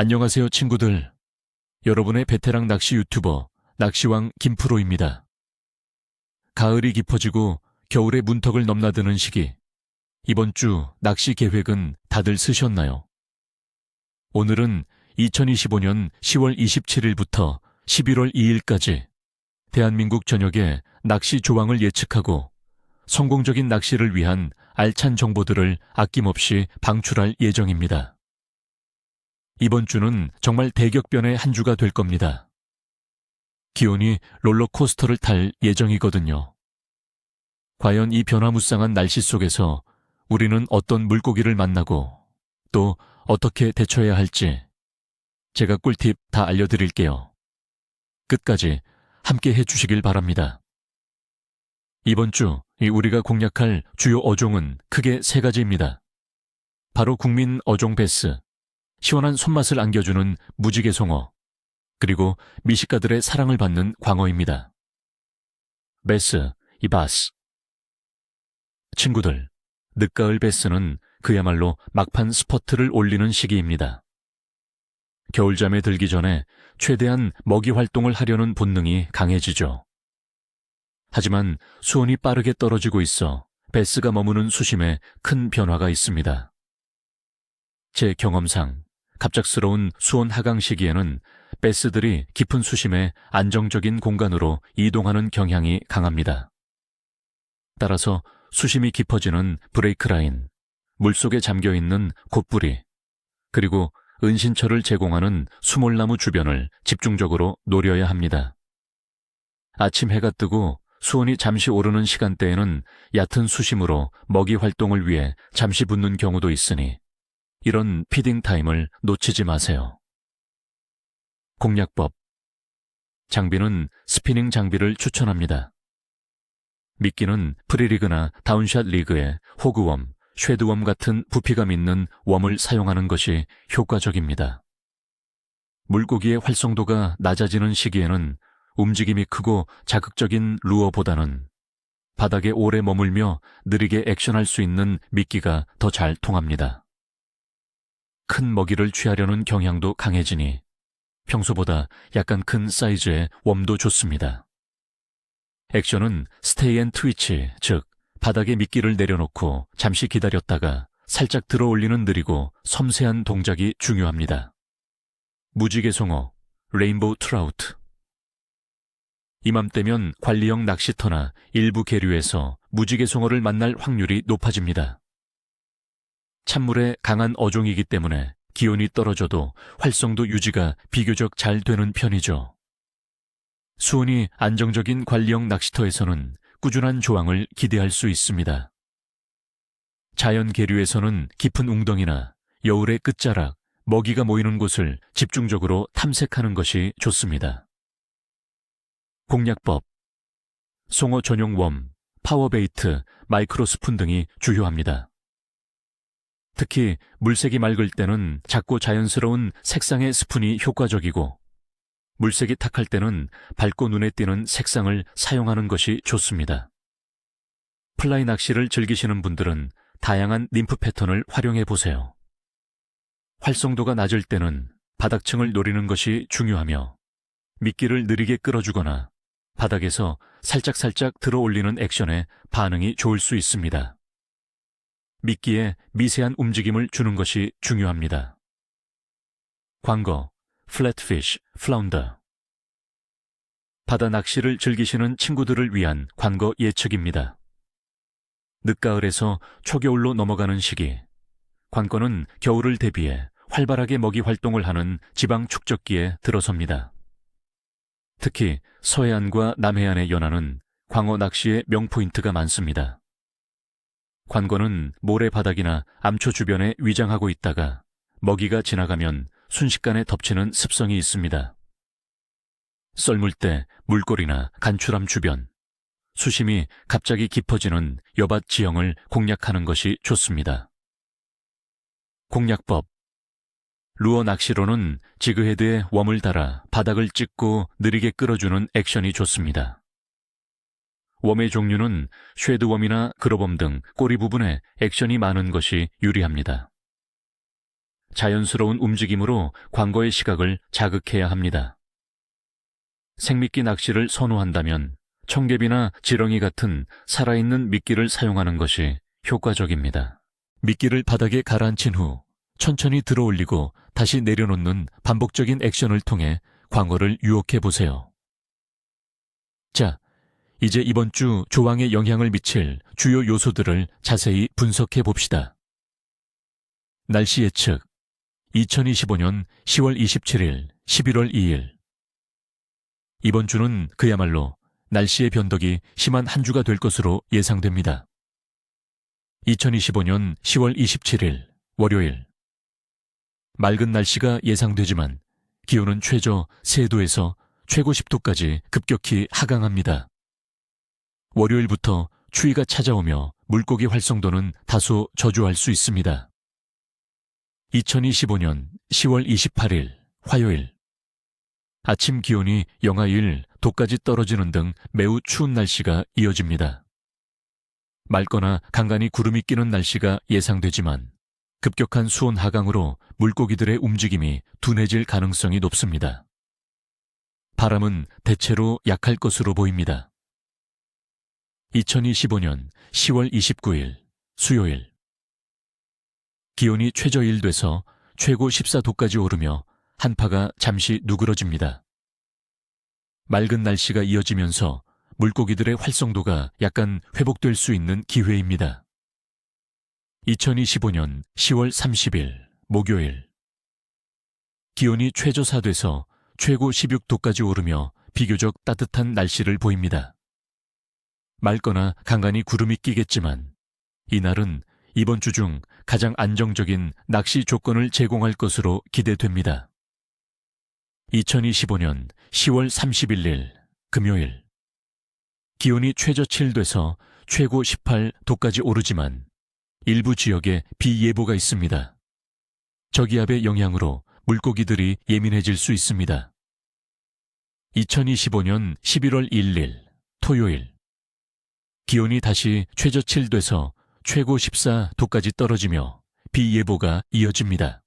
안녕하세요, 친구들. 여러분의 베테랑 낚시 유튜버 낚시왕 김프로입니다. 가을이 깊어지고 겨울의 문턱을 넘나드는 시기. 이번 주 낚시 계획은 다들 쓰셨나요? 오늘은 2025년 10월 27일부터 11월 2일까지 대한민국 전역의 낚시 조항을 예측하고 성공적인 낚시를 위한 알찬 정보들을 아낌없이 방출할 예정입니다. 이번 주는 정말 대격변의 한 주가 될 겁니다. 기온이 롤러코스터를 탈 예정이거든요. 과연 이 변화무쌍한 날씨 속에서 우리는 어떤 물고기를 만나고 또 어떻게 대처해야 할지 제가 꿀팁 다 알려드릴게요. 끝까지 함께 해주시길 바랍니다. 이번 주 우리가 공략할 주요 어종은 크게 세 가지입니다. 바로 국민 어종 베스, 시원한 손맛을 안겨주는 무지개송어, 그리고 미식가들의 사랑을 받는 광어입니다. 베스, 이바스. 친구들, 늦가을 베스는 그야말로 막판 스퍼트를 올리는 시기입니다. 겨울잠에 들기 전에 최대한 먹이 활동을 하려는 본능이 강해지죠. 하지만 수온이 빠르게 떨어지고 있어 베스가 머무는 수심에 큰 변화가 있습니다. 제 경험상 갑작스러운 수온 하강 시기에는 베스들이 깊은 수심에 안정적인 공간으로 이동하는 경향이 강합니다. 따라서 수심이 깊어지는 브레이크 라인, 물속에 잠겨있는 곶뿌리, 그리고 은신처를 제공하는 수몰나무 주변을 집중적으로 노려야 합니다. 아침 해가 뜨고 수온이 잠시 오르는 시간대에는 얕은 수심으로 먹이 활동을 위해 잠시 붙는 경우도 있으니 이런 피딩 타임을 놓치지 마세요. 공략법. 장비는 스피닝 장비를 추천합니다. 미끼는 프리리그나 다운샷 리그의 호그웜, 쉐드웜 같은 부피감 있는 웜을 사용하는 것이 효과적입니다. 물고기의 활성도가 낮아지는 시기에는 움직임이 크고 자극적인 루어보다는 바닥에 오래 머물며 느리게 액션할 수 있는 미끼가 더 잘 통합니다. 큰 먹이를 취하려는 경향도 강해지니 평소보다 약간 큰 사이즈의 웜도 좋습니다. 액션은 스테이 앤 트위치, 즉 바닥에 미끼를 내려놓고 잠시 기다렸다가 살짝 들어올리는 느리고 섬세한 동작이 중요합니다. 무지개송어, 레인보우 트라우트. 이맘때면 관리형 낚시터나 일부 계류에서 무지개송어를 만날 확률이 높아집니다. 찬물에 강한 어종이기 때문에 기온이 떨어져도 활성도 유지가 비교적 잘 되는 편이죠. 수온이 안정적인 관리형 낚시터에서는 꾸준한 조항을 기대할 수 있습니다. 자연 계류에서는 깊은 웅덩이나 여울의 끝자락, 먹이가 모이는 곳을 집중적으로 탐색하는 것이 좋습니다. 공략법. 송어 전용 웜, 파워베이트, 마이크로스푼 등이 주요합니다. 특히 물색이 맑을 때는 작고 자연스러운 색상의 스푼이 효과적이고 물색이 탁할 때는 밝고 눈에 띄는 색상을 사용하는 것이 좋습니다. 플라이 낚시를 즐기시는 분들은 다양한 ним프 패턴을 활용해 보세요. 활성도가 낮을 때는 바닥층을 노리는 것이 중요하며 미끼를 느리게 끌어주거나 바닥에서 살짝살짝 들어올리는 액션에 반응이 좋을 수 있습니다. 미끼에 미세한 움직임을 주는 것이 중요합니다. 광거, 플랫피쉬, 플라운더. 바다 낚시를 즐기시는 친구들을 위한 광거 예측입니다. 늦가을에서 초겨울로 넘어가는 시기, 광거는 겨울을 대비해 활발하게 먹이 활동을 하는 지방 축적기에 들어섭니다. 특히 서해안과 남해안의 연안은 광어 낚시의 명포인트가 많습니다. 광거는 모래바닥이나 암초 주변에 위장하고 있다가 먹이가 지나가면 순식간에 덮치는 습성이 있습니다. 썰물 때 물골이나 간추람 주변, 수심이 갑자기 깊어지는 여밭 지형을 공략하는 것이 좋습니다. 공략법. 루어 낚시로는 지그헤드에 웜을 달아 바닥을 찍고 느리게 끌어주는 액션이 좋습니다. 웜의 종류는 쉐드웜이나 그로범 등 꼬리 부분에 액션이 많은 것이 유리합니다. 자연스러운 움직임으로 광거의 시각을 자극해야 합니다. 생미끼 낚시를 선호한다면 청개비나 지렁이 같은 살아있는 미끼를 사용하는 것이 효과적입니다. 미끼를 바닥에 가라앉힌 후 천천히 들어올리고 다시 내려놓는 반복적인 액션을 통해 광어를 유혹해 보세요. 자, 이제 이번 주 조항에 영향을 미칠 주요 요소들을 자세히 분석해 봅시다. 날씨 예측 2025년 10월 27일, 11월 2일 이번 주는 그야말로 날씨의 변덕이 심한 한 주가 될 것으로 예상됩니다. 2025년 10월 27일 월요일 맑은 날씨가 예상되지만 기온은 최저 3도에서 최고 10도까지 급격히 하강합니다. 월요일부터 추위가 찾아오며 물고기 활성도는 다소 저조할 수 있습니다. 2025년 10월 28일 화요일 아침 기온이 영하 1도까지 떨어지는 등 매우 추운 날씨가 이어집니다. 맑거나 간간히 구름이 끼는 날씨가 예상되지만 급격한 수온 하강으로 물고기들의 움직임이 둔해질 가능성이 높습니다. 바람은 대체로 약할 것으로 보입니다. 2025년 10월 29일 수요일 기온이 최저 1도에서 최고 14도까지 오르며 한파가 잠시 누그러집니다. 맑은 날씨가 이어지면서 물고기들의 활성도가 약간 회복될 수 있는 기회입니다. 2025년 10월 30일 목요일 기온이 최저 4도에서 최고 16도까지 오르며 비교적 따뜻한 날씨를 보입니다. 맑거나 간간히 구름이 끼겠지만 이날은 이번 주 중 가장 안정적인 낚시 조건을 제공할 것으로 기대됩니다. 2025년 10월 31일 금요일 기온이 최저 7도에서 최고 18도까지 오르지만 일부 지역에 비 예보가 있습니다. 저기압의 영향으로 물고기들이 예민해질 수 있습니다. 2025년 11월 1일 토요일 기온이 다시 최저 7도에서 최고 14도까지 떨어지며 비 예보가 이어집니다.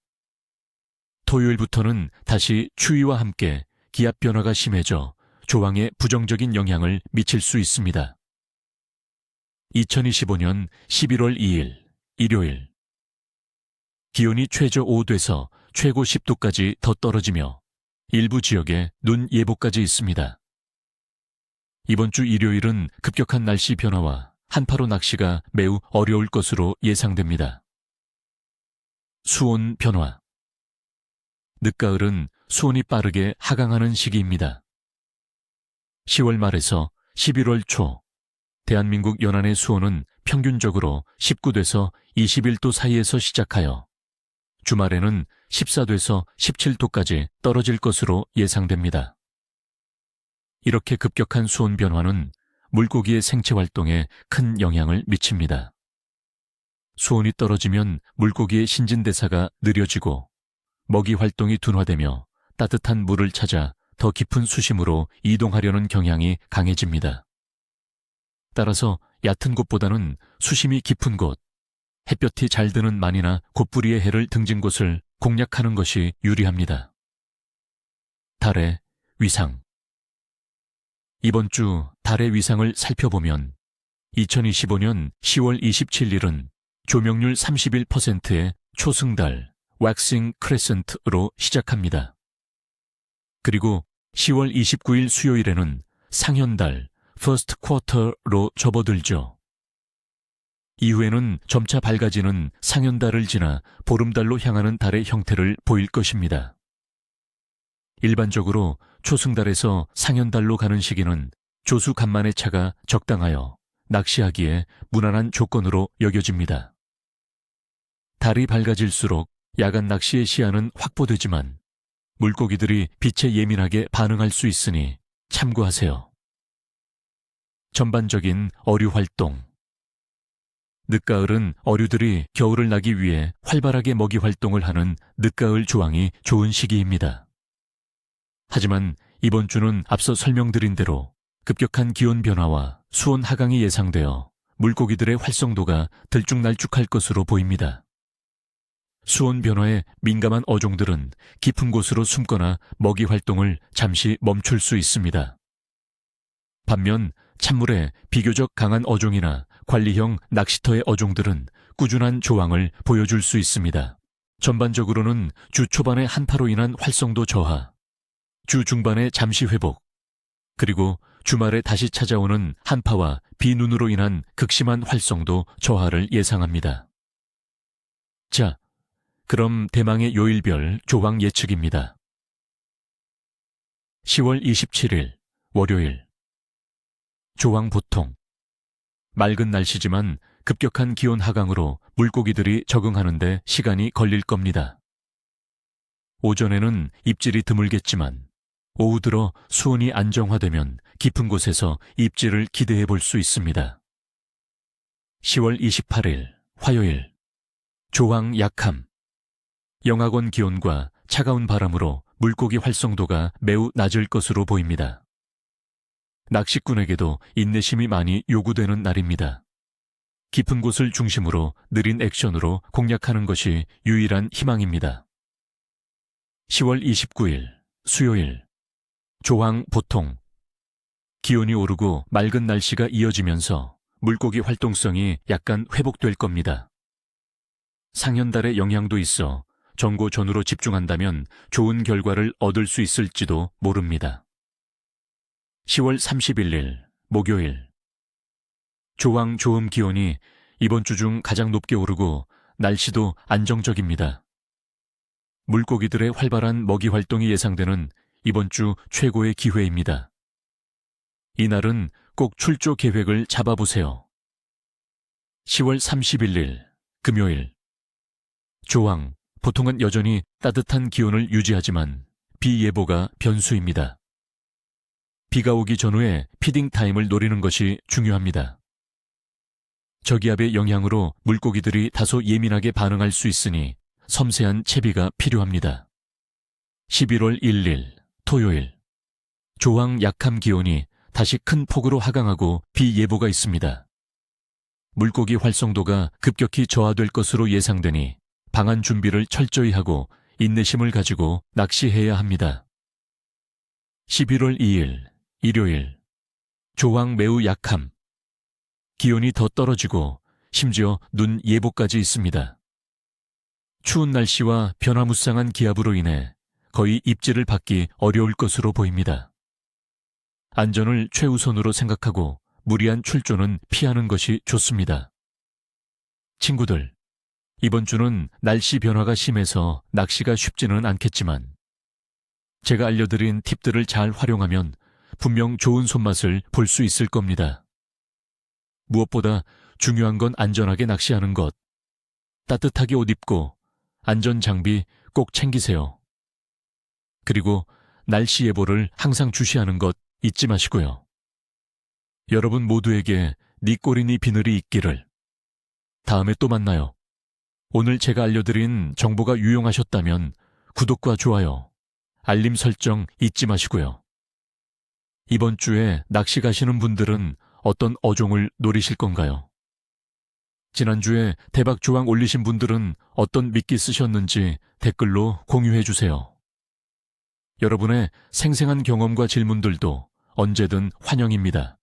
토요일부터는 다시 추위와 함께 기압 변화가 심해져 조항에 부정적인 영향을 미칠 수 있습니다. 2025년 11월 2일 일요일 기온이 최저 5도에서 최고 10도까지 더 떨어지며 일부 지역에 눈 예보까지 있습니다. 이번 주 일요일은 급격한 날씨 변화와 한파로 낚시가 매우 어려울 것으로 예상됩니다. 수온 변화 늦가을은 수온이 빠르게 하강하는 시기입니다. 10월 말에서 11월 초 대한민국 연안의 수온은 평균적으로 19도에서 21도 사이에서 시작하여 주말에는 14도에서 17도까지 떨어질 것으로 예상됩니다. 이렇게 급격한 수온 변화는 물고기의 생체 활동에 큰 영향을 미칩니다. 수온이 떨어지면 물고기의 신진대사가 느려지고 먹이 활동이 둔화되며 따뜻한 물을 찾아 더 깊은 수심으로 이동하려는 경향이 강해집니다. 따라서 얕은 곳보다는 수심이 깊은 곳, 햇볕이 잘 드는 만이나 곧부리의 해를 등진 곳을 공략하는 것이 유리합니다. 달의 위상 이번 주 달의 위상을 살펴보면 2025년 10월 27일은 조명률 31%의 초승달 왁싱 크레센트로 시작합니다. 그리고 10월 29일 수요일에는 상현달 퍼스트 쿼터로 접어들죠. 이후에는 점차 밝아지는 상현달을 지나 보름달로 향하는 달의 형태를 보일 것입니다. 일반적으로 초승달에서 상현달로 가는 시기는 조수 간만의 차가 적당하여 낚시하기에 무난한 조건으로 여겨집니다. 달이 밝아질수록 야간 낚시의 시야는 확보되지만 물고기들이 빛에 예민하게 반응할 수 있으니 참고하세요. 전반적인 어류 활동 늦가을은 어류들이 겨울을 나기 위해 활발하게 먹이 활동을 하는 늦가을 조항이 좋은 시기입니다. 하지만 이번 주는 앞서 설명드린 대로 급격한 기온 변화와 수온 하강이 예상되어 물고기들의 활성도가 들쭉날쭉할 것으로 보입니다. 수온 변화에 민감한 어종들은 깊은 곳으로 숨거나 먹이 활동을 잠시 멈출 수 있습니다. 반면 찬물에 비교적 강한 어종이나 관리형 낚시터의 어종들은 꾸준한 조항을 보여줄 수 있습니다. 전반적으로는 주 초반의 한파로 인한 활성도 저하, 주 중반의 잠시 회복, 그리고 주말에 다시 찾아오는 한파와 비눈으로 인한 극심한 활성도 저하를 예상합니다. 자, 그럼 대망의 요일별 조항 예측입니다. 10월 27일 월요일. 조항 보통. 맑은 날씨지만 급격한 기온 하강으로 물고기들이 적응하는데 시간이 걸릴 겁니다. 오전에는 입질이 드물겠지만 오후 들어 수온이 안정화되면 깊은 곳에서 입질을 기대해 볼 수 있습니다. 10월 28일 화요일. 조항 약함. 영하권 기온과 차가운 바람으로 물고기 활성도가 매우 낮을 것으로 보입니다. 낚시꾼에게도 인내심이 많이 요구되는 날입니다. 깊은 곳을 중심으로 느린 액션으로 공략하는 것이 유일한 희망입니다. 10월 29일 수요일. 조항 보통. 기온이 오르고 맑은 날씨가 이어지면서 물고기 활동성이 약간 회복될 겁니다. 상현달의 영향도 있어 전고전으로 집중한다면 좋은 결과를 얻을 수 있을지도 모릅니다. 10월 31일 목요일. 조항 조음 기온이 이번 주 중 가장 높게 오르고 날씨도 안정적입니다. 물고기들의 활발한 먹이 활동이 예상되는 이번 주 최고의 기회입니다. 이날은 꼭 출조 계획을 잡아보세요. 10월 31일 금요일. 조항 보통은 여전히 따뜻한 기온을 유지하지만 비 예보가 변수입니다. 비가 오기 전후에 피딩 타임을 노리는 것이 중요합니다. 저기압의 영향으로 물고기들이 다소 예민하게 반응할 수 있으니 섬세한 채비가 필요합니다. 11월 1일 토요일. 조항 약함 기온이 다시 큰 폭으로 하강하고 비 예보가 있습니다. 물고기 활성도가 급격히 저하될 것으로 예상되니 방안 준비를 철저히 하고 인내심을 가지고 낚시해야 합니다. 11월 2일 일요일. 조항 매우 약함. 기온이 더 떨어지고 심지어 눈 예보까지 있습니다. 추운 날씨와 변화무쌍한 기압으로 인해 거의 입질을 받기 어려울 것으로 보입니다. 안전을 최우선으로 생각하고 무리한 출조는 피하는 것이 좋습니다. 친구들, 이번 주는 날씨 변화가 심해서 낚시가 쉽지는 않겠지만 제가 알려드린 팁들을 잘 활용하면 분명 좋은 손맛을 볼 수 있을 겁니다. 무엇보다 중요한 건 안전하게 낚시하는 것. 따뜻하게 옷 입고 안전 장비 꼭 챙기세요. 그리고 날씨 예보를 항상 주시하는 것 잊지 마시고요. 여러분 모두에게 니 꼬리 니 비늘이 있기를. 다음에 또 만나요. 오늘 제가 알려드린 정보가 유용하셨다면 구독과 좋아요, 알림 설정 잊지 마시고요. 이번 주에 낚시 가시는 분들은 어떤 어종을 노리실 건가요? 지난주에 대박 조항 올리신 분들은 어떤 미끼 쓰셨는지 댓글로 공유해 주세요. 여러분의 생생한 경험과 질문들도 언제든 환영입니다.